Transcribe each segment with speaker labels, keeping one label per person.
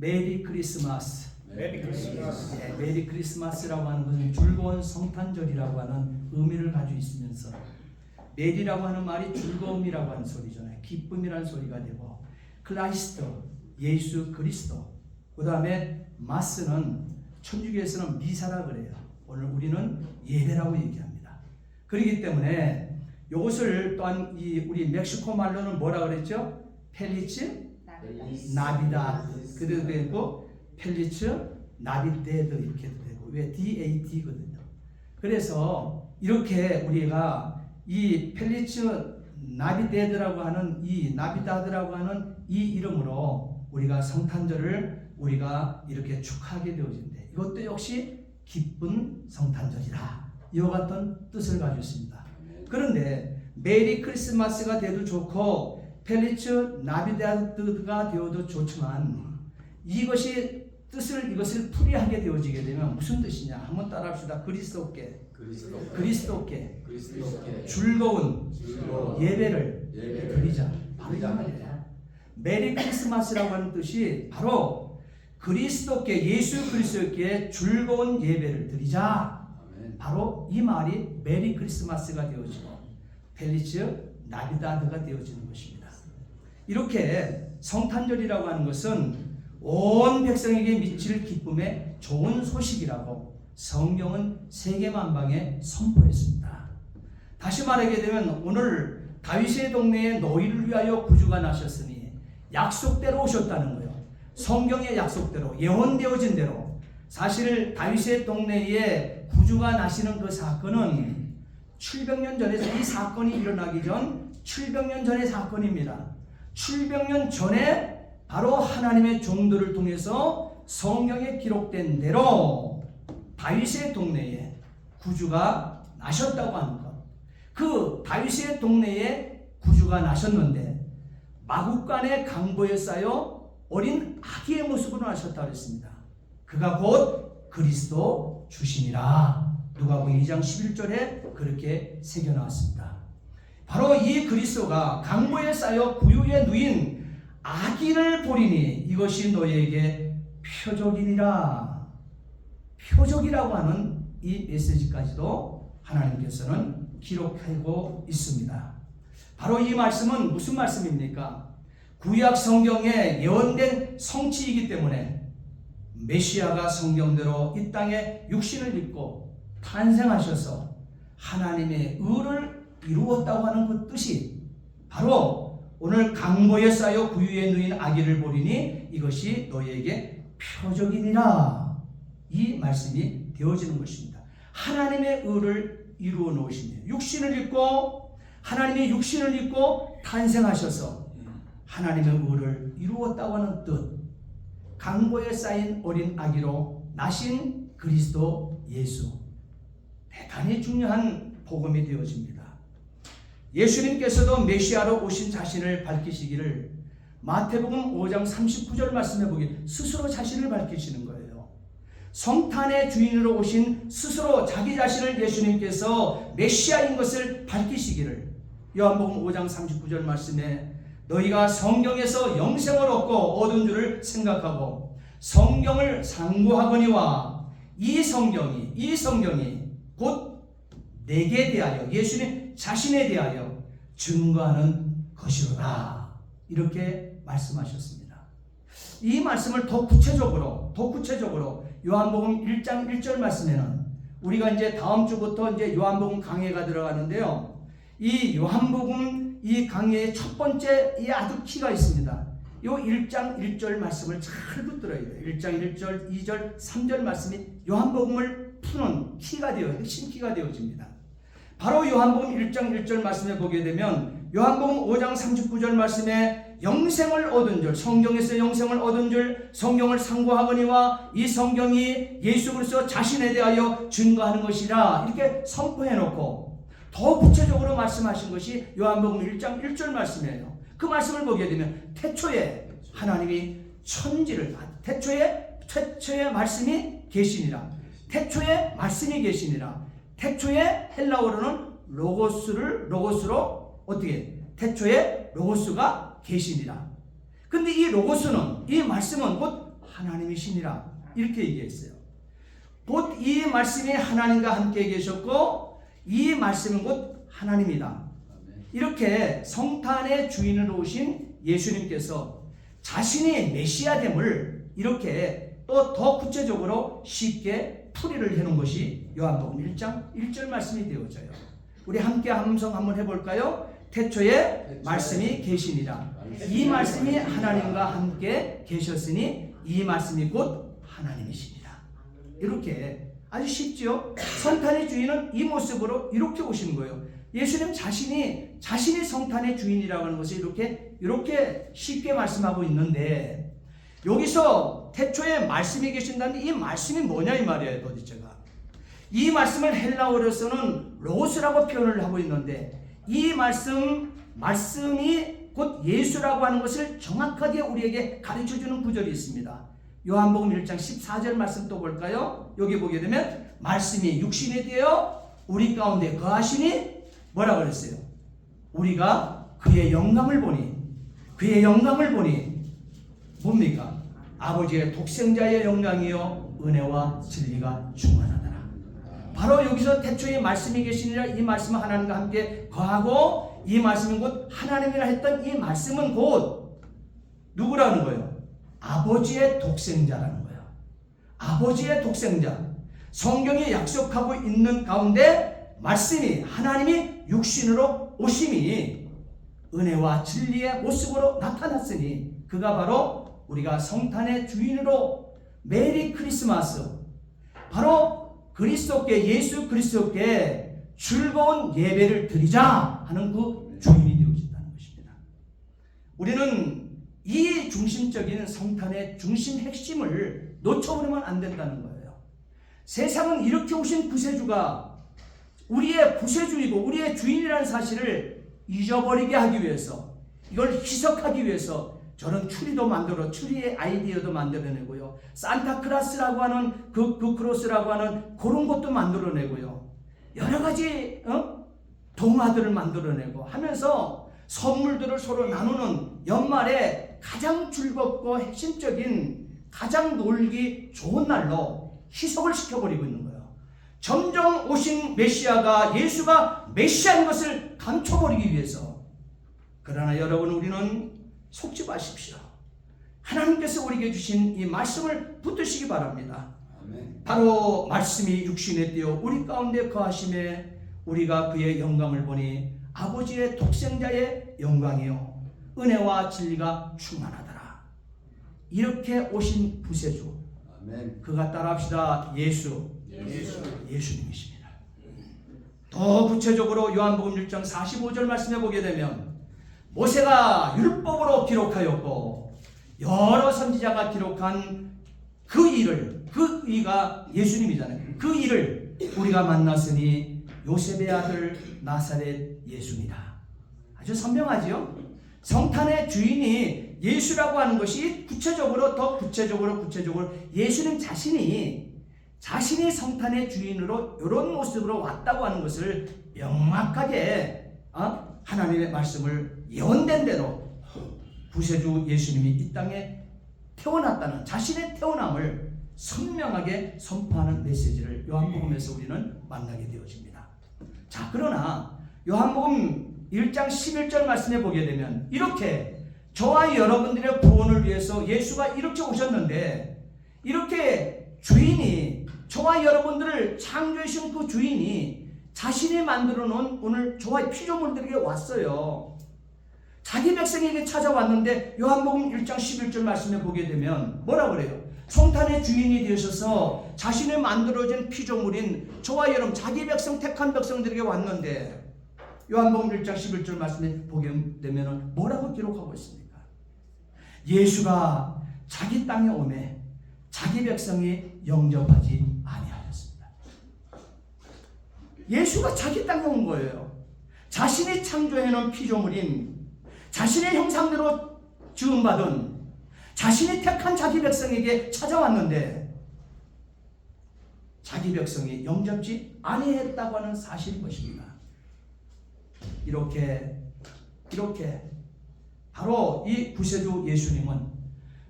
Speaker 1: 메리 크리스마스.
Speaker 2: 메리 크리스마스.
Speaker 1: 네, 메리 크리스마스라고 하는 것은 즐거운 성탄절이라고 하는 의미를 가지고 있으면서 메리라고 하는 말이 즐거움이라고 하는 소리잖아요. 기쁨이라는 소리가 되고 크라이스트, 예수 그리스도. 그 다음에 마스는 천주교에서는 미사라 그래요. 오늘 우리는 예배라고 얘기합니다. 그렇기 때문에 이것을 또한 우리 멕시코 말로는 뭐라 그랬죠? 펠리츠 나비다드 그래도 되고 펠리츠 나비데드 이렇게도 되고 왜 DAD거든요. 그래서 이렇게 우리가 이 펠리츠 나비데드라고 하는 이 나비다드라고 하는 이 이름으로 우리가 성탄절을 우리가 이렇게 축하하게 되어진대. 이것도 역시 기쁜 성탄절이라 이와 같은 뜻을 가지고 있습니다. 그런데 메리 크리스마스가 돼도 좋고 펠리츠 나비다드가 되어도 좋지만 이것을 풀이하게 되어지게 되면 무슨 뜻이냐? 한번 따라합시다. 그리스도께 즐거운 예배를 드리자. 바로 이 말이에요. 메리 크리스마스라고 하는 뜻이 바로 그리스도께 예수 그리스도께 즐거운 예배를 드리자. 바로 이 말이 메리 크리스마스가 되어지고 펠리츠 나비다드가 되어지는 것입니다. 이렇게 성탄절이라고 하는 것은 온 백성에게 미칠 기쁨의 좋은 소식이라고 성경은 세계만방에 선포했습니다. 다시 말하게 되면 오늘 다윗의 동네에 너희를 위하여 구주가 나셨으니 약속대로 오셨다는 거예요. 성경의 약속대로 예언되어진 대로. 사실 다윗의 동네에 구주가 나시는 그 사건은 700년 전에 이 사건이 일어나기 전 700년 전의 사건입니다. 700년 전에 바로 하나님의 종들을 통해서 성경에 기록된 대로 다윗의 동네에 구주가 나셨다고 하는 것. 그 다윗의 동네에 구주가 나셨는데 마구간의 강보에 쌓여 어린 아기의 모습으로 나셨다고 했습니다. 그가 곧 그리스도 주시니라. 누가복음 2장 11절에 그렇게 새겨나왔습니다. 바로 이 그리스도가 강보에 쌓여 구유에 누인 아기를 보리니 이것이 너희에게 표적이니라. 표적이라고 하는 이 메시지까지도 하나님께서는 기록하고 있습니다. 바로 이 말씀은 무슨 말씀입니까? 구약 성경에 예언된 성취이기 때문에 메시아가 성경대로 이 땅에 육신을 입고 탄생하셔서 하나님의 의를 이루었다고 하는 그 뜻이 바로 오늘 강보에 쌓여 구유에 누인 아기를 보리니 이것이 너희에게 표적이니라. 이 말씀이 되어지는 것입니다. 하나님의 의를 이루어 놓으시니 육신을 입고 하나님의 육신을 입고 탄생하셔서 하나님의 의를 이루었다고 하는 뜻. 강보에 쌓인 어린 아기로 나신 그리스도 예수. 대단히 중요한 복음이 되어집니다. 예수님께서도 메시아로 오신 자신을 밝히시기를 마태복음 5장 39절 말씀해 보기 스스로 자신을 밝히시는 거예요. 성탄의 주인으로 오신 스스로 자기 자신을 예수님께서 메시아인 것을 밝히시기를 요한복음 5장 39절 말씀에 너희가 성경에서 영생을 얻고 얻은 줄을 생각하고 성경을 상고하거니와 이 성경이 곧 내게 대하여 예수님 자신에 대하여 증거하는 것이로다. 이렇게 말씀하셨습니다. 이 말씀을 더 구체적으로 요한복음 1장 1절 말씀에는 우리가 이제 다음 주부터 이제 요한복음 강해가 들어가는데요. 이 요한복음 이 강해의 첫 번째 이 아주 키가 있습니다. 요 1장 1절 말씀을 잘 붙들어야 돼요. 1장 1절, 2절, 3절 말씀이 요한복음을 푸는 키가 되어 핵심 키가 되어집니다. 바로 요한복음 1장 1절 말씀에 보게 되면 요한복음 5장 39절 말씀에 영생을 얻은 줄, 성경에서 영생을 얻은 줄 성경을 상고하거니와 이 성경이 예수 그리스도 자신에 대하여 증거하는 것이라 이렇게 선포해 놓고 더 구체적으로 말씀하신 것이 요한복음 1장 1절 말씀이에요. 그 말씀을 보게 되면 태초에 하나님이 천지를 태초에 말씀이 계시니라. 태초에 말씀이 계시니라. 태초에 헬라어로는 로고스로 어떻게 태초에 로고스가 계시니라. 근데 이 로고스는 이 말씀은 곧 하나님이시니라. 이렇게 얘기했어요. 곧 이 말씀이 하나님과 함께 계셨고 이 말씀은 곧 하나님이다. 이렇게 성탄의 주인으로 오신 예수님께서 자신이 메시아됨을 이렇게 또 더 구체적으로 쉽게 풀이를 해놓은 것이 요한복음 1장 1절 말씀이 되어져요. 우리 함께 함성 한번 해볼까요? 태초에 말씀이 계시니라. 이 말씀이 하나님과 함께 계셨으니 이 말씀이 곧 하나님이시니라. 이렇게 아주 쉽죠? 성탄의 주인은 이 모습으로 이렇게 오시는 거예요. 예수님 자신이 성탄의 주인이라고 하는 것을 이렇게 쉽게 말씀하고 있는데, 여기서 태초에 말씀이 계신다는 이 말씀이 뭐냐 이 말이에요. 도대체가 이 말씀을 헬라어로서는 로스라고 표현을 하고 있는데, 이 말씀이 곧 예수라고 하는 것을 정확하게 우리에게 가르쳐주는 구절이 있습니다. 요한복음 1장 14절 말씀 또 볼까요? 여기 보게 되면 말씀이 육신이 되어 우리 가운데 거하시니 뭐라고 그랬어요? 우리가 그의 영광을 보니 뭡니까? 아버지의 독생자의 영광이요 은혜와 진리가 충만하더라. 바로 여기서 태초에 말씀이 계시니라. 이 말씀은 하나님과 함께 거하고 이 말씀은 곧 하나님이라 했던 이 말씀은 곧 누구라는 거예요? 아버지의 독생자라는 거예요. 아버지의 독생자. 성경이 약속하고 있는 가운데 말씀이 하나님이 육신으로 오심이 은혜와 진리의 모습으로 나타났으니 그가 바로 우리가 성탄의 주인으로 메리 크리스마스, 바로 그리스도께 예수 그리스도께 즐거운 예배를 드리자 하는 그 주인이 되어진다는 것입니다. 우리는 이 중심적인 성탄의 중심 핵심을 놓쳐버리면 안 된다는 거예요. 세상은 이렇게 오신 구세주가 우리의 구세주이고 우리의 주인이라는 사실을 잊어버리게 하기 위해서, 이걸 희석하기 위해서 저는 추리의 아이디어도 만들어내고요, 산타크라스라고 하는 그 크로스라고 하는 그런 것도 만들어내고요, 여러 가지 동화들을 만들어내고 하면서 선물들을 서로 나누는 연말에 가장 즐겁고 핵심적인, 가장 놀기 좋은 날로 희석을 시켜버리고 있는 거예요. 점점 오신 메시아가, 예수가 메시아인 것을 감춰버리기 위해서. 그러나 여러분, 우리는 속지 마십시오. 하나님께서 우리에게 주신 이 말씀을 붙드시기 바랍니다. 아멘. 바로 말씀이 육신에 띄어 우리 가운데 거하심에 우리가 그의 영광을 보니 아버지의 독생자의 영광이요 은혜와 진리가 충만하더라. 이렇게 오신 구세주, 아멘. 그가 따라합시다. 예수님이십니다. 더 구체적으로 요한복음 1장 45절 말씀해 보게 되면 모세가 율법으로 기록하였고 여러 선지자가 기록한 그 일을, 그 이가 예수님이잖아요. 그 일을 우리가 만났으니 요셉의 아들 나사렛 예수입니다. 아주 선명하지요? 성탄의 주인이 예수라고 하는 것이 더 구체적으로 예수님 자신이 성탄의 주인으로 이런 모습으로 왔다고 하는 것을 명확하게 하나님의 말씀을 예언된 대로 구세주 예수님이 이 땅에 태어났다는 자신의 태어남을 선명하게 선포하는 메시지를 요한복음에서 우리는 만나게 되어집니다. 자, 그러나 요한복음 1장 11절 말씀에 보게 되면 이렇게 저와 여러분들의 구원을 위해서 예수가 이렇게 오셨는데, 이렇게 주인이, 저와 여러분들을 창조해주신 그 주인이 자신이 만들어 놓은 오늘 저와 피조물들에게 왔어요. 자기 백성에게 찾아왔는데 요한복음 1장 11절 말씀에 보게 되면 뭐라 그래요? 성탄의 주인이 되셔서 자신이 만들어진 피조물인 저와 여러분, 자기 백성, 택한 백성들에게 왔는데 요한복음 1장 11절 말씀에 보게 되면 뭐라고 기록하고 있습니까? 예수가 자기 땅에 오매 자기 백성이 영접하지 아니하였습니다. 예수가 자기 땅에 온 거예요. 자신이 창조해놓은 피조물인, 자신의 형상대로 지음받은, 자신이 택한 자기 백성에게 찾아왔는데 자기 백성이 영접지 아니했다고 하는 사실인 것입니다. 이렇게 바로 이 구세주 예수님은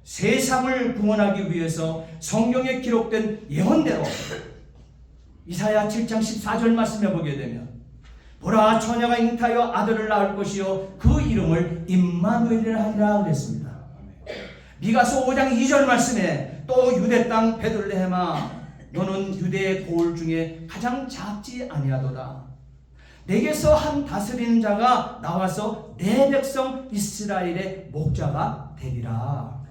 Speaker 1: 세상을 구원하기 위해서 성경에 기록된 예언대로 이사야 7장 14절 말씀해 보게 되면 보라 처녀가 잉타하여 아들을 낳을 것이요 그 이름을 임마누엘이라 하리라 그랬습니다. 미가서 5장 2절 말씀에 또 유대 땅 베들레헴아 너는 유대의 고을 중에 가장 작지 아니하도다. 내게서 한 다스리는 자가 나와서 내 백성 이스라엘의 목자가 되리라.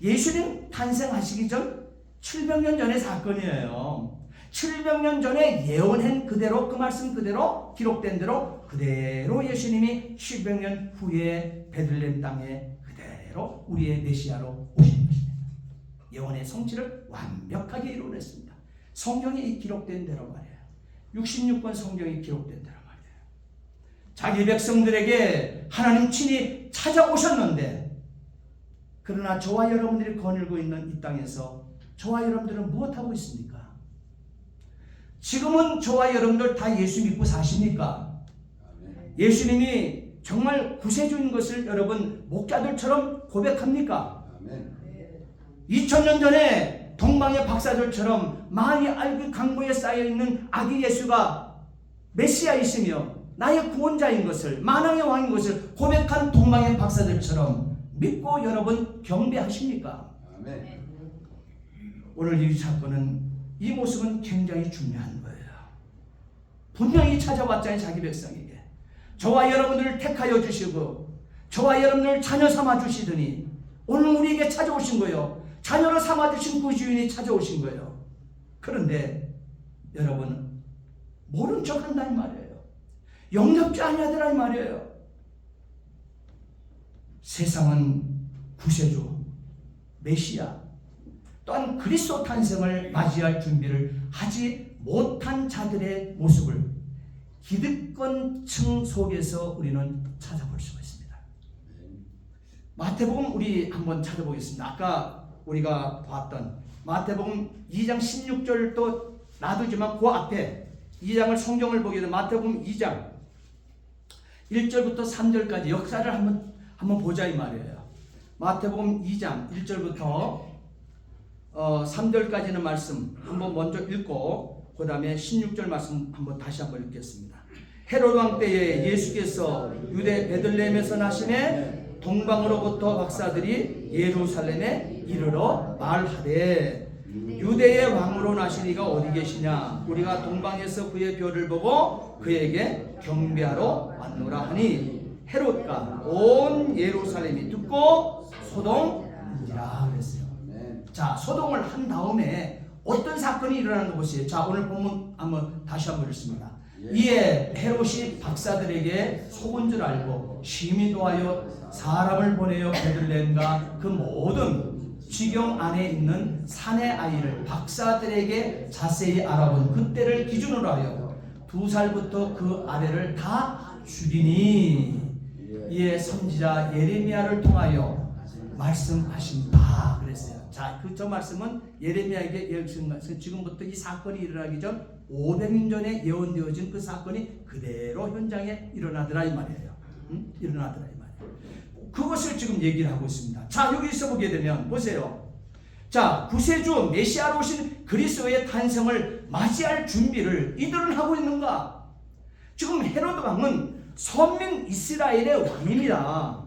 Speaker 1: 예수님 탄생하시기 전 700년 전의 사건이에요. 700년 전에 예언한 그대로 그 말씀 그대로 기록된 대로 그대로 예수님이 700년 후에 베들레헴 땅에 그대로 우리의 메시아로 오신 것입니다. 예언의 성취를 완벽하게 이루어냈습니다. 성경이 기록된 대로 말이에요. 66권 성경이 기록된 대로 말이에요. 자기 백성들에게 하나님 친히 찾아오셨는데 그러나 저와 여러분들이 거닐고 있는 이 땅에서 저와 여러분들은 무엇하고 있습니까? 지금은 저와 여러분들 다 예수 믿고 사십니까? 예수님이 정말 구세주인 것을 여러분 목자들처럼 고백합니까? 2000년 전에 동방의 박사들처럼 많이 알고 강보에 쌓여있는 아기 예수가 메시아이시며 나의 구원자인 것을 만왕의 왕인 것을 고백한 동방의 박사들처럼 믿고 여러분 경배하십니까? 오늘 이 사건은 이 모습은 굉장히 중요한 거예요. 분명히 찾아왔잖아요. 자기 백성에게 저와 여러분들을 택하여 주시고 저와 여러분들을 자녀 삼아 주시더니 오늘 우리에게 찾아오신 거예요. 자녀로 삼아 주신 그 주인이 찾아오신 거예요. 그런데 여러분 모른 척 한다는 말이에요. 영접지 아니하더라는 말이에요. 세상은 구세주 메시아 또한 그리스도 탄생을 맞이할 준비를 하지 못한 자들의 모습을 기득권층 속에서 우리는 찾아볼 수가 있습니다. 마태복음 우리 한번 찾아보겠습니다. 아까 우리가 봤던 마태복음 2장 16절도 놔두지만 그 앞에 2장을 성경을 보게 되면 마태복음 2장 1절부터 3절까지 역사를 한번 보자 이 말이에요. 마태복음 2장 1절부터 3절까지는 말씀 한번 먼저 읽고 그 다음에 16절 말씀 다시 한번 읽겠습니다. 헤롯 왕 때에 예수께서 유대 베들레헴에서 나시매 동방으로부터 박사들이 예루살렘에 이르러 말하되 유대의 왕으로 나시니가 어디 계시냐 우리가 동방에서 그의 별을 보고 그에게 경배하러 왔노라 하니 헤롯과 온 예루살렘이 듣고 소동이라 그랬어요. 자, 소동을 한 다음에 어떤 사건이 일어나는 거 보세요. 자, 오늘 본문 다시 한번 읽습니다. 이에 헤롯이 박사들에게 속은 줄 알고 심히 도하여 사람을 보내어 베들레헴과 그 모든 지경 안에 있는 산의 아이를 박사들에게 자세히 알아본 그때를 기준으로 하여 2살부터 그 아래를 다 죽이니 이에 선지자 예레미야를 통하여 말씀하신다 그랬어요. 자, 저 말씀은 예레미야에게 지금부터 이 사건이 일어나기 전 500년 전에 예언되어진 그 사건이 그대로 현장에 일어나더라 이 말이에요. 일어나더라 이 말이에요. 그것을 지금 얘기를 하고 있습니다. 자, 여기서 보게 되면 보세요. 자, 구세주 메시아로 오신 그리스도의 탄생을 맞이할 준비를 이들은 하고 있는가? 지금 헤로드 왕은 선민 이스라엘의 왕입니다.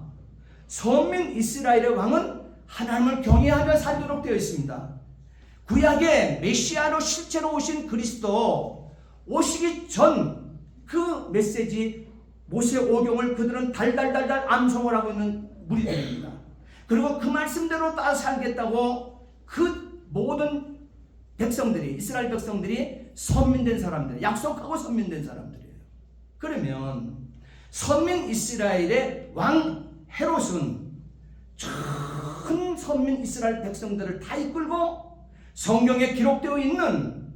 Speaker 1: 선민 이스라엘의 왕은 하나님을 경외하며 살도록 되어 있습니다. 구약의 메시아로 실제로 오신 그리스도 오시기 전 그 메시지 모세 오경을 그들은 달달달달 암송을 하고 있는 무리들입니다. 그리고 그 말씀대로 따라 살겠다고 그 모든 백성들이 이스라엘 백성들이 선민된 사람들, 약속하고 선민된 사람들이에요. 그러면 선민 이스라엘의 왕 헤롯은 큰 선민 이스라엘 백성들을 다 이끌고 성경에 기록되어 있는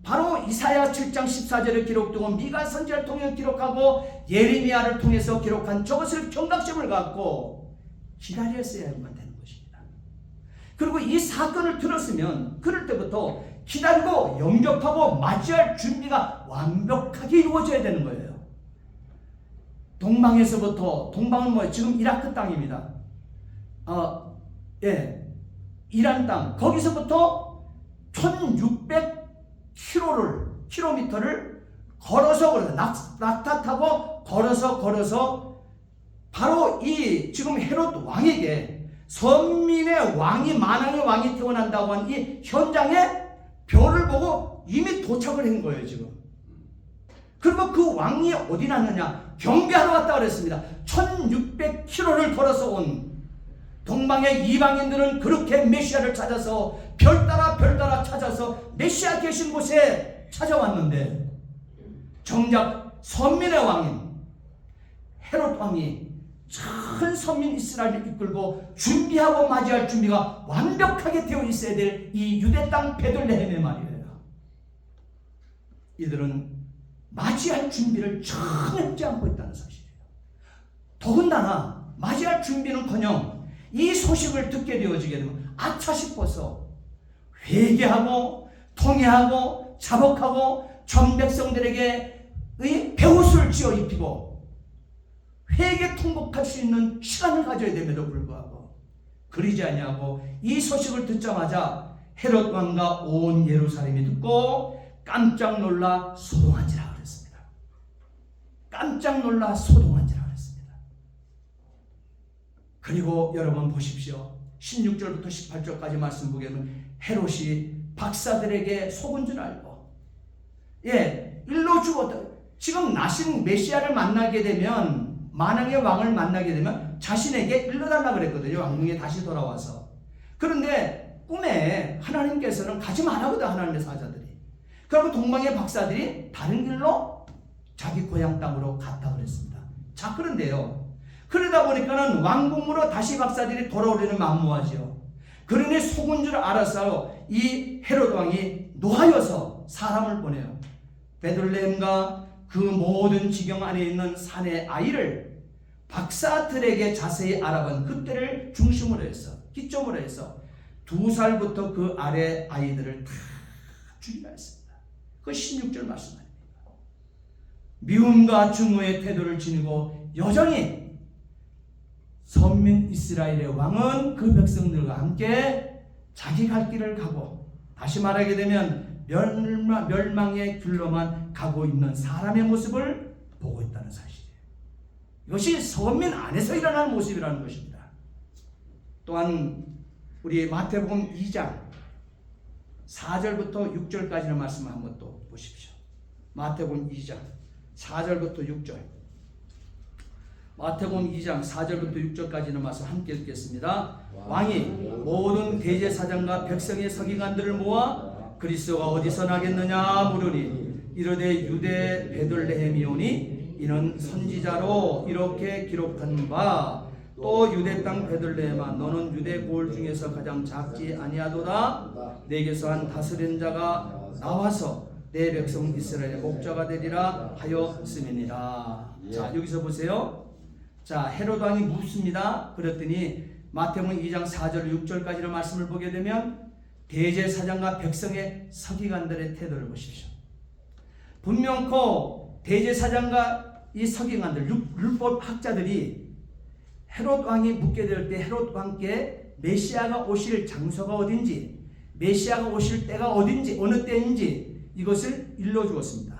Speaker 1: 바로 이사야 7장 14절에 기록되고 미가 선지자를 통해 기록하고 예레미야를 통해서 기록한 저것을 경각심을 갖고 기다렸어야만 되는 것입니다. 그리고 이 사건을 들었으면 그럴 때부터 기다리고 영접하고 맞이할 준비가 완벽하게 이루어져야 되는 거예요. 동방에서부터 동방은 뭐예요? 지금 이라크 땅입니다. 이란 땅 거기서부터 1600km를 걸어서 낙타 타고 걸어서 바로 이 지금 헤롯 왕에게 선민의 왕이 만왕의 왕이 태어난다고 한 이 현장에 별을 보고 이미 도착을 한 거예요 지금. 그리고 그 왕이 어디 났느냐? 경배하러 갔다 그랬습니다. 1600km를 걸어서 온 동방의 이방인들은 그렇게 메시아를 찾아서 별 따라 찾아서 메시아 계신 곳에 찾아왔는데 정작 선민의 왕인 헤롯 왕이 전 선민 이스라엘을 이끌고 준비하고 맞이할 준비가 완벽하게 되어 있어야 될 이 유대 땅 베들레헴의 말이에요. 이들은 맞이할 준비를 전혀 하지 않고 있다는 사실이에요. 더군다나 맞이할 준비는커녕 이 소식을 듣게 되어지게 되면 아차 싶어서 회개하고 통회하고 자복하고 전 백성들에게 베옷을 지어 입히고 회개 통곡할 수 있는 시간을 가져야 됨에도 불구하고 그러지 아니하고 이 소식을 듣자마자 헤롯 왕과 온 예루살렘이 듣고 깜짝 놀라 소동한지라 그랬습니다. 깜짝 놀라 소동한지라 그랬습니다. 그리고 여러분 보십시오. 16절부터 18절까지 말씀 보게 되면 헤롯이 박사들에게 속은 줄 알고 일로 죽었다. 지금 나신 메시아를 만나게 되면 만왕의 왕을 만나게 되면 자신에게 일러달라 그랬거든요. 왕궁에 다시 돌아와서. 그런데 꿈에 하나님께서는 가지 말라거든 하나님의 사자들이. 그리고 동방의 박사들이 다른 길로 자기 고향 땅으로 갔다 그랬습니다. 자 그런데요. 그러다 보니까는 왕궁으로 다시 박사들이 돌아오려는 만무하죠. 그러니 속은 줄 알아서 이 헤롯 왕이 노하여서 사람을 보내요. 베들레헴과 그 모든 지경 안에 있는 산의 아이를 박사들에게 자세히 알아본 그때를 중심으로 해서 기점으로 해서 2살부터 그 아래 아이들을 다 죽이라 했습니다. 그 16절 말씀 아닙니까? 미움과 증오의 태도를 지니고 여전히 선민 이스라엘의 왕은 그 백성들과 함께 자기 갈 길을 가고 다시 말하게 되면 멸망의 길로만 가고 있는 사람의 모습을 보고 있다는 사실이에요. 이것이 선민 안에서 일어나는 모습이라는 것입니다. 또한 우리 마태복음 2장 4절부터 6절까지의 말씀을 한번 또 보십시오. 마태복음 2장 4절부터 6절. 마태복음 2장 4절부터 6절까지는 말씀 함께 읽겠습니다. 왕이 모든 대제사장과 백성의 서기관들을 모아 그리스도가 어디서 나겠느냐 물으니 이르되 유대 베들레헴이오니 이는 선지자로 이렇게 기록한 바 또 유대 땅 베들레헴아 너는 유대 고을 중에서 가장 작지 아니하도다. 내게서 한 다스린 자가 나와서 내 백성 이스라엘의 목자가 되리라 하였음이니라. 자 여기서 보세요. 자 헤롯 왕이 묻습니다. 그랬더니 마태복음 2장 4절 6절까지의 말씀을 보게 되면 대제사장과 백성의 서기관들의 태도를 보십시오. 분명코 대제사장과 이 서기관들 율법 학자들이 헤롯 왕이 묻게 될 때 헤롯 왕께 메시아가 오실 장소가 어딘지 메시아가 오실 때가 어딘지 어느 때인지 이것을 일러주었습니다.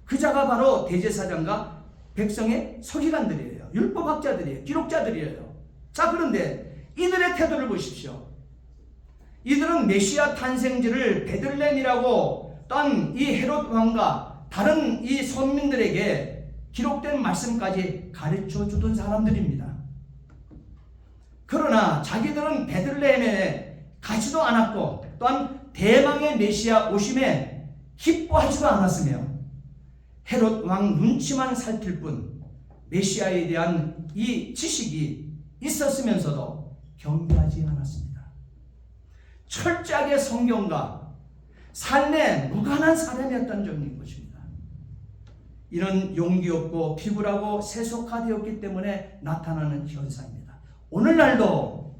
Speaker 1: 그 자가 바로 대제사장과 백성의 서기관들이에요. 율법학자들이에요. 기록자들이에요. 자 그런데 이들의 태도를 보십시오. 이들은 메시아 탄생지를 베들레헴이라고 딴 이 헤롯 왕과 다른 이 선민들에게 기록된 말씀까지 가르쳐 주던 사람들입니다. 그러나 자기들은 베들레헴에 가지도 않았고 또한 대망의 메시아 오심에 기뻐하지도 않았으며 헤롯 왕 눈치만 살필 뿐 메시아에 대한 이 지식이 있었으면서도 경배하지 않았습니다. 철저하게 성경과 삶에 무관한 사람이었던 점인 것입니다. 이는 용기 없고 피굴하고 세속화되었기 때문에 나타나는 현상입니다. 오늘날도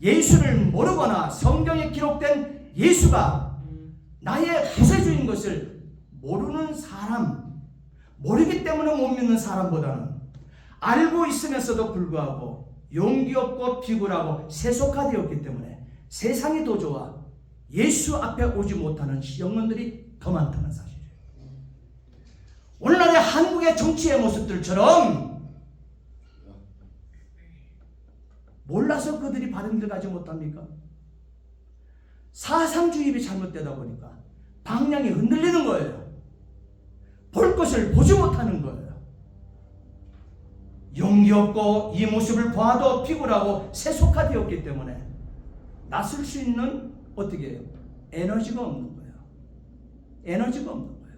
Speaker 1: 예수를 모르거나 성경에 기록된 예수가 나의 구세주인 것을 모르는 사람, 모르기 때문에 못 믿는 사람보다는 알고 있으면서도 불구하고 용기 없고 비굴하고 세속화되었기 때문에 세상이 더 좋아 예수 앞에 오지 못하는 영혼들이 더 많다는 사실이에요. 오늘날의 한국의 정치의 모습들처럼 몰라서 그들이 바른 길 가지 못합니까? 사상주의가 잘못되다 보니까 방향이 흔들리는 거예요. 볼 것을 보지 못하는 거예요. 용기 없고 이 모습을 봐도 비굴하고 세속화되었기 때문에 나설 수 있는 어떻게 해요? 에너지가 없는 거예요. 에너지가 없는 거예요.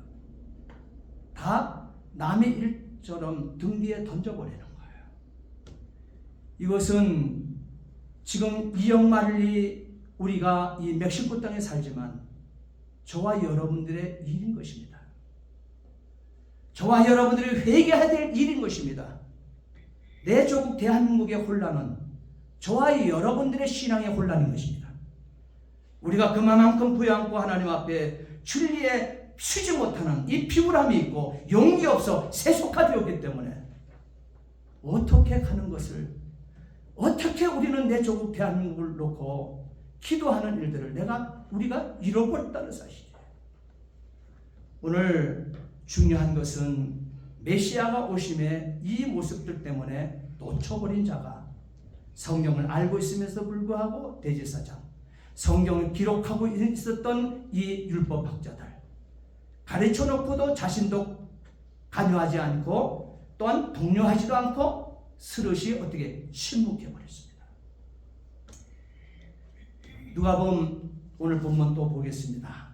Speaker 1: 다 남의 일처럼 등 뒤에 던져버리는 거예요. 이것은 지금 이영만리 우리가 이 멕시코 땅에 살지만 저와 여러분들의 일인 것입니다. 저와 여러분들이 회개해야 될 일인 것입니다. 내 조국 대한민국의 혼란은 저와 여러분들의 신앙의 혼란인 것입니다. 우리가 그만큼 부여안고 하나님 앞에 진리에 쉬지 못하는 이 비굴함이 있고 용기 없어 세속화되었기 때문에 어떻게 가는 것을, 어떻게 우리는 내 조국 대한민국을 놓고 기도하는 일들을 우리가 잃어버렸다는 사실이에요. 오늘 중요한 것은 메시아가 오심에 이 모습들 때문에 놓쳐버린 자가 성경을 알고 있으면서 불구하고 대제사장, 성경을 기록하고 있었던 이 율법학자들, 가르쳐 놓고도 자신도 관여하지 않고 또한 동료하지도 않고 스르시 어떻게 침묵해 버렸습니다. 누가복음 오늘 본문 또 보겠습니다.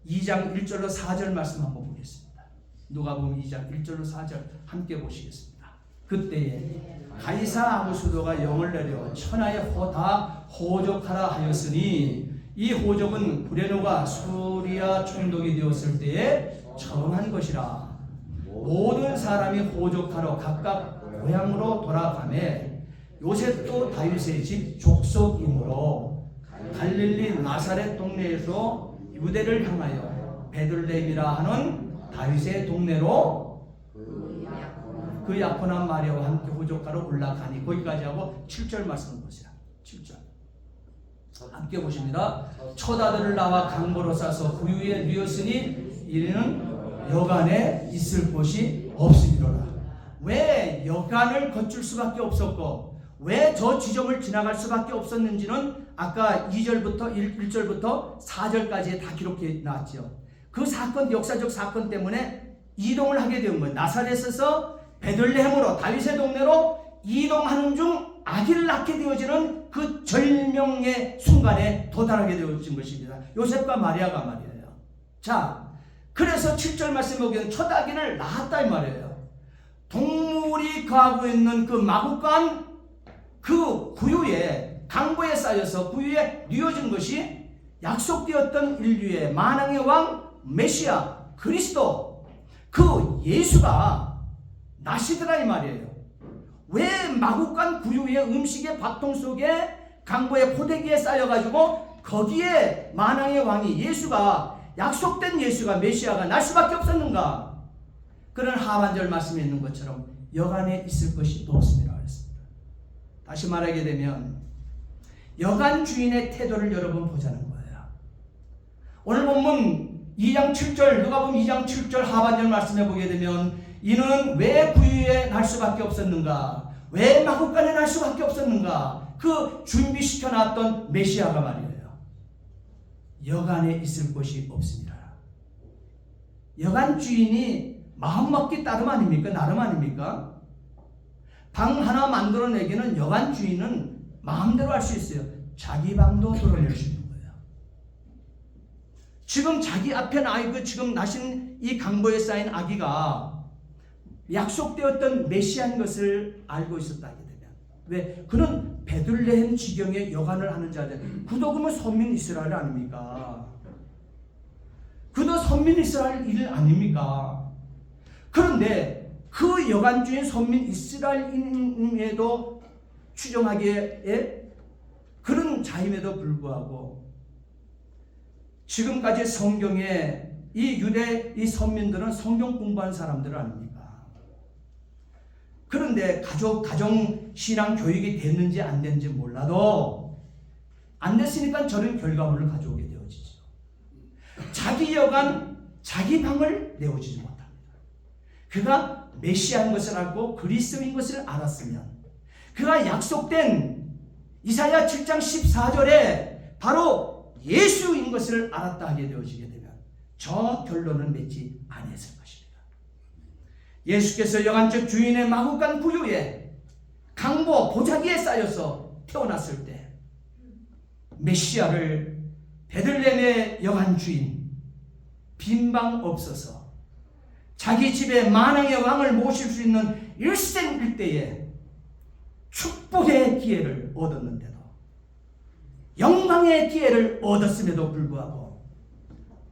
Speaker 1: 2장 1절로 4절 말씀 한번 보겠습니다. 누가복음 2장 1절로 4절 함께 보시겠습니다. 그때에 가이사 아구수도가 영을 내려 천하에 다 호적하라 하였으니 이 호적은 구레노가 수리아 총독이 되었을 때에 처음한 것이라. 모든 사람이 호적하러 각각 고향으로 돌아가매 요셉도 다윗의 집 족속이므로 갈릴리 나사렛 동네에서 유대를 향하여 베들레헴이라 하는 다윗의 동네로 그 약혼한 마리아와 함께 호적하러 올라가니, 거기까지 하고 7절 말씀을 보세요. 7절 함께 보십니다. 첫 아들을 낳아 강보로 싸서 구유에 누였으니 이는 여간에 있을 곳이 없으리로라. 왜 여간을 거칠 수밖에 없었고 왜 저 지점을 지나갈 수밖에 없었는지는 아까 2절부터 1절부터 4절까지 다 기록해 나왔죠. 그 사건, 역사적 사건 때문에 이동을 하게 된 거예요. 나사렛에서 베들레헴으로, 다윗의 동네로 이동하는 중 아기를 낳게 되어지는 그 절명의 순간에 도달하게 되어진 것입니다. 요셉과 마리아가 말이에요. 자, 그래서 7절 말씀에 보기에는 첫 아기를 낳았다 이 말이에요. 동물이 거하고 있는 그 마구간 그 구유에, 강보에 쌓여서 구유에 뉘어진 것이 약속되었던 인류의 만왕의 왕 메시아 그리스도, 그 예수가 나시더라 이 말이에요. 왜 마구간 구유의 음식의 밥통 속에 강보의 포대기에 쌓여가지고 거기에 만왕의 왕이 예수가, 약속된 예수가, 메시아가 날 수밖에 없었는가? 그런 하반절 말씀에 있는 것처럼 여간에 있을 것이 없습니다. 다시 말하게 되면 여간 주인의 태도를 여러분 보자는 거예요. 오늘 본문 2장 7절, 누가복음 2장 7절 하반절 말씀에 보게 되면 이는 왜 구유에 날 수밖에 없었는가? 왜 마구간에 날 수밖에 없었는가? 그 준비시켜 놨던 메시아가 말이에요. 여간에 있을 곳이 없습니다. 여간 주인이 마음먹기 따름 아닙니까? 나름 아닙니까? 방 하나 만들어내기는 여간 주인은 마음대로 할 수 있어요. 자기 방도 드러낼 수 있는 거예요. 지금 자기 앞에 지금 나신 이 강보에 쌓인 아기가 약속되었던 메시아인 것을 알고 있었다 하게 되면, 왜? 그는 베들레헴 지경에 여간을 하는 자들, 그도 그러면 선민 이스라엘 아닙니까? 그도 선민 이스라엘 일 아닙니까? 그런데 그 여간주인 선민 이스라엘인에도 추정하기에 그런 자임에도 불구하고 지금까지 성경에 이 유대 이 선민들은 성경 공부한 사람들 아닙니까? 그런데 가정 신앙 교육이 됐는지 안 됐는지 몰라도 안 됐으니까 저런 결과물을 가져오게 되어지죠. 자기 여간 자기 방을 내어주지 못합니다. 그가 메시아인 것을 알고 그리스도인 것을 알았으면, 그가 약속된 이사야 7장 14절에 바로 예수인 것을 알았다 하게 되어지게 되면 저 결론을 맺지 아니했을 것입니다. 예수께서 여간적 주인의 마구간 부유에 강보 보자기에 쌓여서 태어났을 때 메시아를 베들레헴의 여간 주인 빈방 없어서 자기 집에 만왕의 왕을 모실 수 있는 일생일대에 축복의 기회를 얻었는데도, 영광의 기회를 얻었음에도 불구하고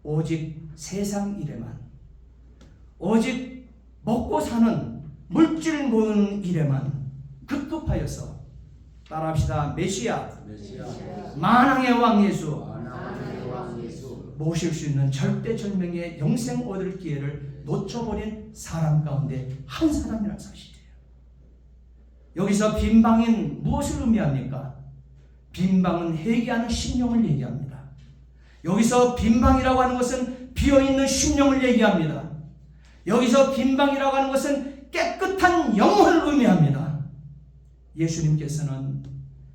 Speaker 1: 오직 세상 일에만, 오직 먹고 사는 물질 모으는 일에만 급급하여서, 따라합시다, 메시아 만왕의 왕 예수 모실 수 있는 절대절명의 영생 얻을 기회를 놓쳐버린 사람 가운데 한 사람이라는 사실이에요. 여기서 빈방인 무엇을 의미합니까? 빈방은 회개하는 심령을 얘기합니다. 여기서 빈방이라고 하는 것은 비어있는 심령을 얘기합니다. 여기서 빈방이라고 하는 것은 깨끗한 영혼을 의미합니다. 예수님께서는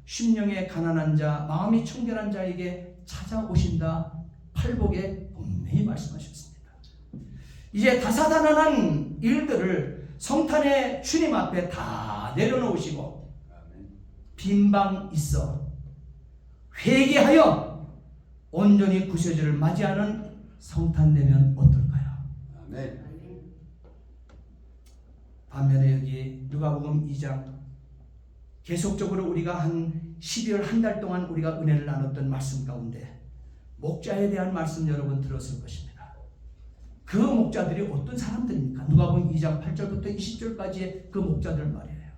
Speaker 1: 심령에 가난한 자, 마음이 청결한 자에게 찾아오신다, 팔복에 분명히 말씀하셨습니다. 이제 다사다난한 일들을 성탄의 주님 앞에 다 내려놓으시고 빈방 있어 회개하여 온전히 구세주를 맞이하는 성탄 되면 어떨까요? 아멘. 반면에 여기 누가복음 2장, 계속적으로 우리가 한 12월 한 달 동안 우리가 은혜를 나눴던 말씀 가운데 목자에 대한 말씀 여러분 들었을 것입니다. 그 목자들이 어떤 사람들입니까? 누가복음 2장 8절부터 20절까지의 그 목자들 말이에요.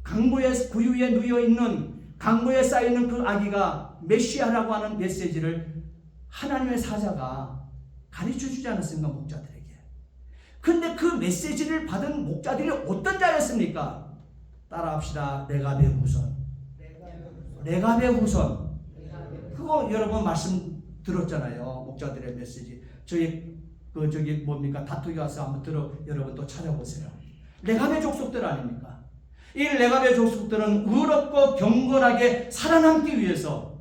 Speaker 1: 강보에 구유에 누워있는, 강보에 쌓여있는 그 아기가 메시아라고 하는 메시지를 하나님의 사자가 가르쳐주지 않았습니까? 목자들에게. 근데 그 메시지를 받은 목자들이 어떤 자였습니까? 따라합시다. 레갑의 후손. 레갑의 후손. 그거 여러분 말씀 들었잖아요. 목자들의 메시지. 저기 뭡니까? 다투기 와서 한번 여러분 또 찾아보세요. 레갑의 족속들 아닙니까? 이 레갑의 족속들은 의롭고 경건하게 살아남기 위해서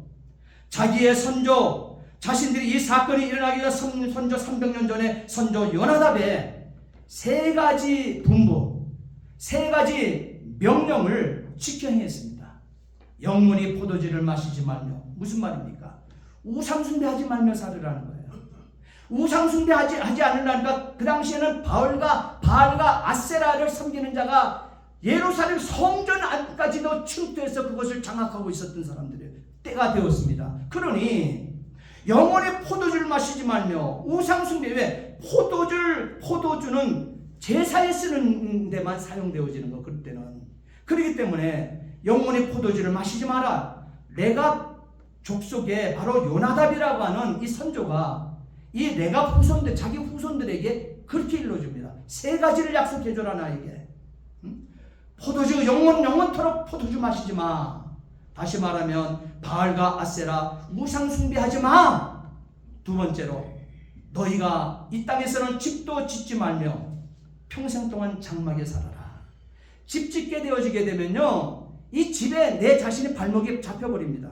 Speaker 1: 자기의 선조, 자신들이 이 사건이 일어나기 전 선조 300년 전에 선조 요나답의 세 가지 분부, 세 가지 명령을 지켜 행했습니다. 영문이 포도주를 마시지 말며, 무슨 말입니까? 우상숭배하지 말며 살으라는 거예요. 우상숭배하지 않으려니까 그 당시에는 바알과 아세라를 섬기는 자가 예루살렘 성전 안까지도 침투해서 그것을 장악하고 있었던 사람들의 때가 되었습니다. 그러니 영원히 포도주를 마시지 말며 우상숭배, 왜? 포도주는 제사에 쓰는 데만 사용되어지는 거, 그럴 때는. 그렇기 때문에 영원히 포도주를 마시지 마라. 레갑 족속에 바로 요나답이라고 하는 이 선조가 이 레갑 후손들, 자기 후손들에게 그렇게 일러줍니다. 세 가지를 약속해줘라, 나에게. 포도주 영원토록 포도주 마시지 마. 다시 말하면 바알과 아세라 우상 숭배하지 마. 두 번째로, 너희가 이 땅에서는 집도 짓지 말며 평생 동안 장막에 살아라. 집 짓게 되어지게 되면요, 이 집에 내 자신의 발목이 잡혀버립니다.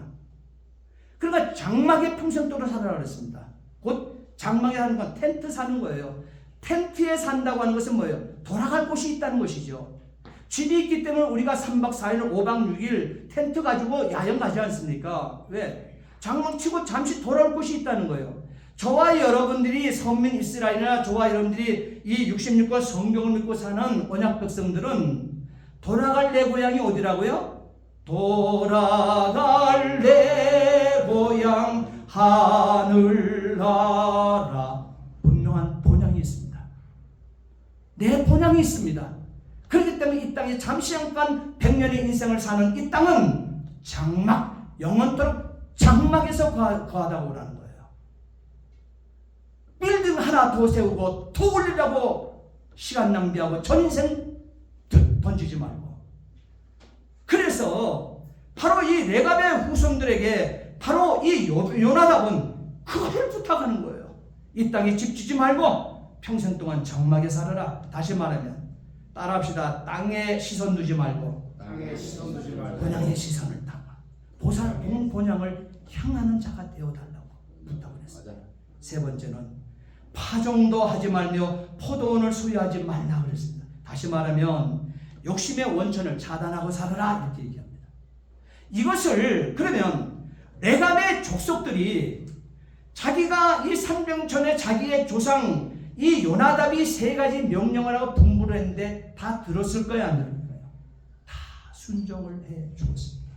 Speaker 1: 그러니까 장막에 평생 동안 살아라 그랬습니다. 곧 장막에 사는 건 텐트 사는 거예요. 텐트에 산다고 하는 것은 뭐예요? 돌아갈 곳이 있다는 것이죠. 집이 있기 때문에 우리가 3박 4일 5박 6일 텐트 가지고 야영 가지 않습니까? 왜? 장막 치고 잠시 돌아올 곳이 있다는 거예요. 저와 여러분들이 선민 이스라엘이나 저와 여러분들이 이 66권 성경을 믿고 사는 언약 백성들은 돌아갈 내 고향이 어디라고요? 돌아갈 내 고향 하늘나라. 분명한 본향이 있습니다. 내 본향이 있습니다. 그렇기 때문에 이 땅에 잠시 잠깐 100년의 인생을 사는 이 땅은 장막, 영원토록 장막에서 거하다고 오라는 거예요. 빌딩 하나 더 세우고 더 올리려고 시간 낭비하고 전인생 던지지 말고. 그래서 바로 이 레갑의 후손들에게 바로 이 요나답은 그걸 부탁하는 거예요. 이 땅에 집 짓지 말고 평생 동안 장막에 살아라. 다시 말하면 따라합시다. 땅에 시선 두지 말고 본향의 시선을 담아 본 본향을 향하는 자가 되어달라고 부탁을 했어요. 세 번째는 파종도 하지 말며 포도원을 소유하지 말라 그랬습니다. 다시 말하면 욕심의 원천을 차단하고 살아라 이렇게 얘기합니다. 이것을 그러면 레갑의 족속들이 자기가 이 300년 전에 자기의 조상 이 요나답이 세 가지 명령을 하고 분부를 했는데 다 들었을 거야 안 들을 거야? 다 순종을 해 주었습니다.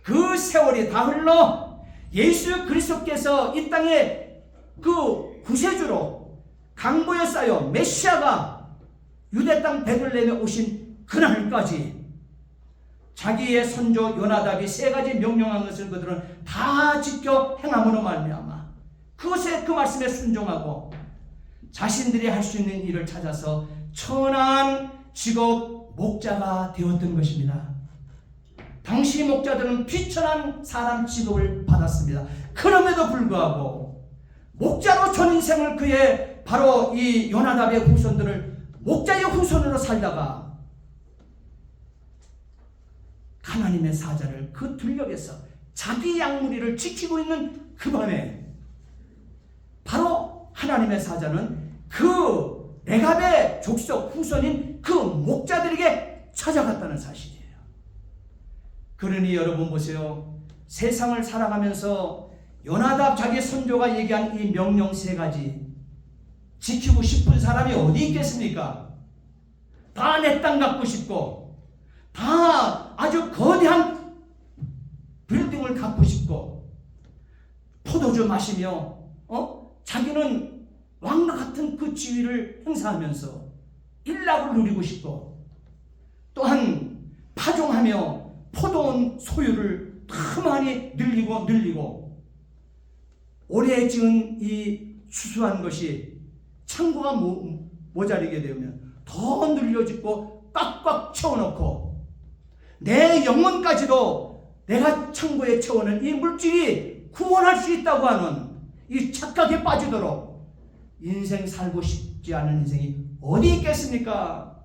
Speaker 1: 그 세월이 다 흘러 예수 그리스도께서 이 땅에 그 구세주로 강보에 쌓여 메시아가 유대 땅 베들레헴에 오신 그날까지 자기의 선조 요나답이 세 가지 명령한 것을 그들은 다 지켜 행함으로 말미암아 그것에 그 말씀에 순종하고 자신들이 할 수 있는 일을 찾아서 천한 직업 목자가 되었던 것입니다. 당시 목자들은 비천한 사람 직업을 받았습니다. 그럼에도 불구하고 목자로 전 인생을 그의 바로 이 요나답의 후손들을 목자의 후손으로 살다가 하나님의 사자를 그 들녘에서 자기 양무리를 지키고 있는 그 밤에 바로 하나님의 사자는 그 레갑의 족속 후손인 그 목자들에게 찾아갔다는 사실이에요. 그러니 여러분 보세요. 세상을 살아가면서 요나답 자기 선조가 얘기한 이 명령 세 가지 지키고 싶은 사람이 어디 있겠습니까? 다 내 땅 갖고 싶고 다 아주 거대한 빌딩을 갖고 싶고 포도주 마시며 자기는 왕과 같은 그 지위를 행사하면서 일락을 누리고 싶고 또한 파종하며 포도원 소유를 더 많이 늘리고 오래 지은 이 수수한 것이 창고가 모자리게 되면 더 늘려짓고 꽉꽉 채워놓고 내 영혼까지도 내가 창고에 채워놓은 이 물질이 구원할 수 있다고 하는 이 착각에 빠지도록 인생 살고 싶지 않은 인생이 어디 있겠습니까?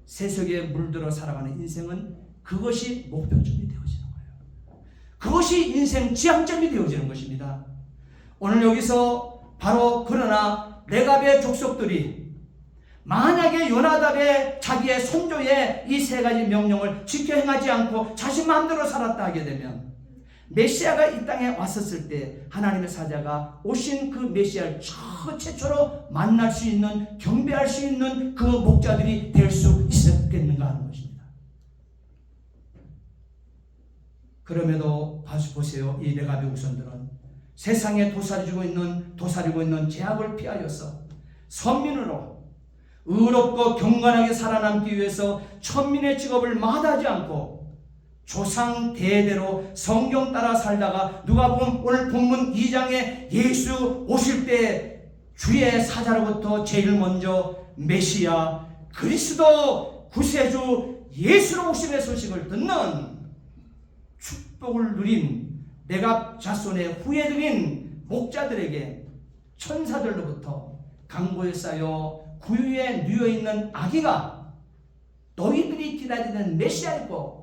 Speaker 1: 세속에 물들어 살아가는 인생은 그것이 목표점이 되어지는 거예요. 그것이 인생 지향점이 되어지는 것입니다. 오늘 여기서 바로 그러나 레갑의 족속들이 만약에 요나답의 자기의 선조의 이 세 가지 명령을 지켜 행하지 않고 자신 마음대로 살았다 하게 되면 메시아가 이 땅에 왔었을 때 하나님의 사자가 오신 그 메시아를 최초로 만날 수 있는 경배할 수 있는 그 목자들이 될 수 있었겠는가 하는 것입니다. 그럼에도 보세요. 이 레갑의 후손들은 세상에 도사리고 있는 죄악을 피하여서 선민으로 의롭고 경건하게 살아남기 위해서 천민의 직업을 마다하지 않고 조상 대대로 성경 따라 살다가 누가복음 오늘 본문 2장에 예수 오실 때 주의 사자로부터 제일 먼저 메시아 그리스도 구세주 예수로 오심의 소식을 듣는 축복을 누린 레갑 자손의 후예들인 목자들에게 천사들로부터 강보에 쌓여 구유에 누워있는 아기가 너희들이 기다리는 메시아이고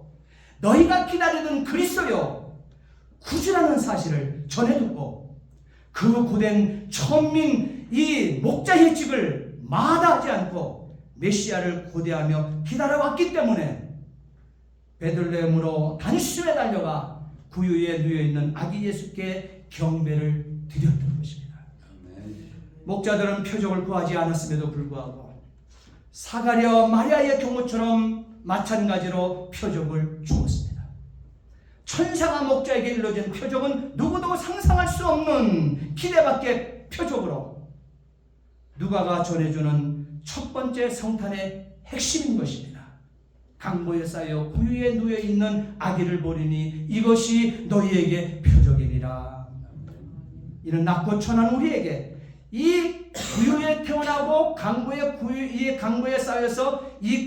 Speaker 1: 너희가 기다리는 그리스도요 구주라는 사실을 전해듣고 그 고된 천민 이 목자의 직을 마다하지 않고 메시아를 고대하며 기다려왔기 때문에 베들레헴으로 단숨에 달려가 구유에 누워있는 아기 예수께 경배를 드렸던 것입니다. 목자들은 표적을 구하지 않았음에도 불구하고 사가랴 마리아의 경우처럼 마찬가지로 표적을 주었습니다. 천사가 목자에게 일러준 표적은 누구도 상상할 수 없는 기대밖의 표적으로 누가가 전해주는 첫 번째 성탄의 핵심인 것입니다. 강보에 쌓여 구유에 누워있는 아기를 보리니 이것이 너희에게 표적이니라. 이는 낮고 천한 우리에게 이 구유에 태어나고 이 강보에 쌓여서 이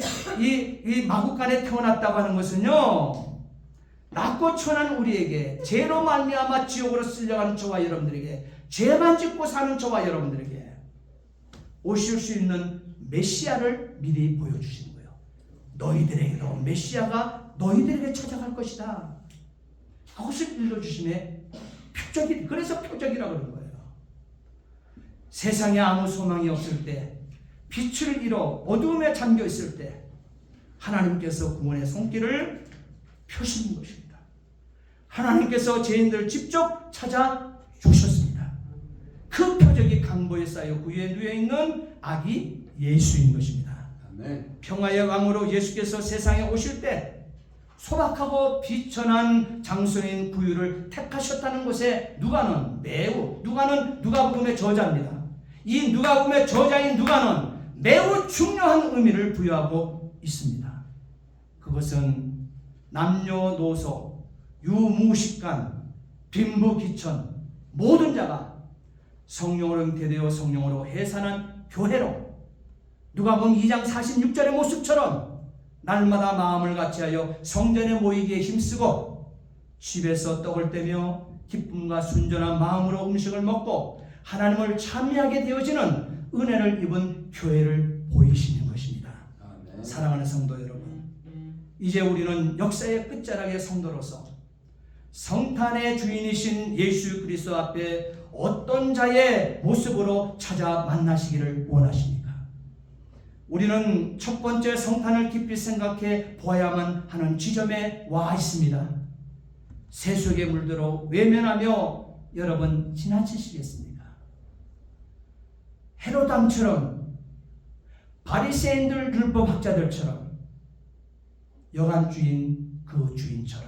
Speaker 1: 마구간에 태어났다고 하는 것은요, 낮고 천한 우리에게, 죄로 말미암아 지옥으로 쓸려가는 저와 여러분들에게, 죄만 짓고 사는 저와 여러분들에게 오실 수 있는 메시아를 미리 보여주시는 거예요. 너희들에게도 메시아가 너희들에게 찾아갈 것이다. 그것을 일러주심에 그래서 표적이라고 그러는 거예요. 세상에 아무 소망이 없을 때, 빛을 잃어 어두움에 잠겨 있을 때 하나님께서 구원의 손길을 펴시는 것입니다. 하나님께서 죄인들을 직접 찾아주셨습니다. 그 표적이 강보에 쌓여 구유에 누워있는 아기 예수인 것입니다. 아멘. 평화의 왕으로 예수께서 세상에 오실 때 소박하고 비천한 장소인 구유를 택하셨다는 것에 누가는 누가복음의 저자입니다. 이 누가복음의 저자인 누가는 매우 중요한 의미를 부여하고 있습니다. 그것은 남녀노소, 유무식간, 빈부귀천 모든 자가 성령으로 잉태되어 성령으로 해산한 교회로 누가복음 2장 46절의 모습처럼 날마다 마음을 같이하여 성전에 모이기에 힘쓰고 집에서 떡을 떼며 기쁨과 순전한 마음으로 음식을 먹고 하나님을 찬미하게 되어지는 은혜를 입은 교회를 보이시는 것입니다. 아멘. 사랑하는 성도 여러분, 이제 우리는 역사의 끝자락의 성도로서 성탄의 주인이신 예수 그리스도 앞에 어떤 자의 모습으로 찾아 만나시기를 원하십니까? 우리는 첫 번째 성탄을 깊이 생각해 보아야만 하는 지점에 와 있습니다. 세속에 물들어 외면하며 여러분 지나치시겠습니까? 헤로당처럼, 바리새인들 율법학자들처럼, 여간주인 그 주인처럼,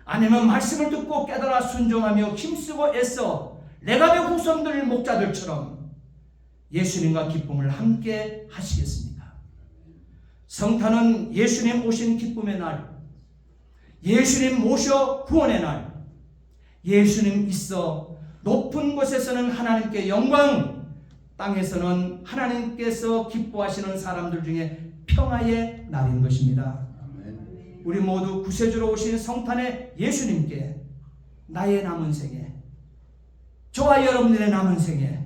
Speaker 1: 아니면 말씀을 듣고 깨달아 순종하며 힘쓰고 애써 레갑의 후손들 목자들처럼 예수님과 기쁨을 함께 하시겠습니까? 성탄은 예수님 오신 기쁨의 날, 예수님 모셔 구원의 날, 예수님 있어 높은 곳에서는 하나님께 영광, 땅에서는 하나님께서 기뻐하시는 사람들 중에 평화의 날인 것입니다. 아멘. 우리 모두 구세주로 오신 성탄의 예수님께 나의 남은 생에, 저와 여러분들의 남은 생에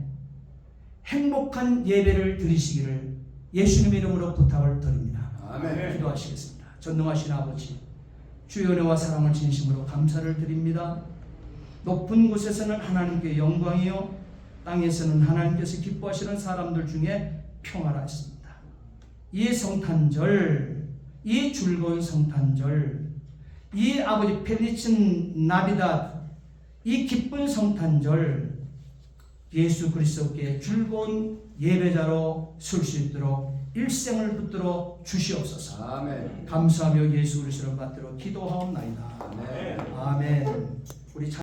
Speaker 1: 행복한 예배를 드리시기를 예수님 이름으로 부탁을 드립니다. 아멘. 기도하시겠습니다. 전능하신 아버지, 주의 은혜와 사랑을 진심으로 감사를 드립니다. 높은 곳에서는 하나님께 영광이요, 땅에서는 하나님께서 기뻐하시는 사람들 중에 평화라 했습니다. 이 성탄절, 이 즐거운 성탄절, 이 아버지 펠리친 나비다, 이 기쁜 성탄절, 예수 그리스도께 즐거운 예배자로 설 수 있도록 일생을 붙들어 주시옵소서. 아멘. 감사하며 예수 그리스도를 받들어 기도하옵나이다. 아멘. 아멘. 우리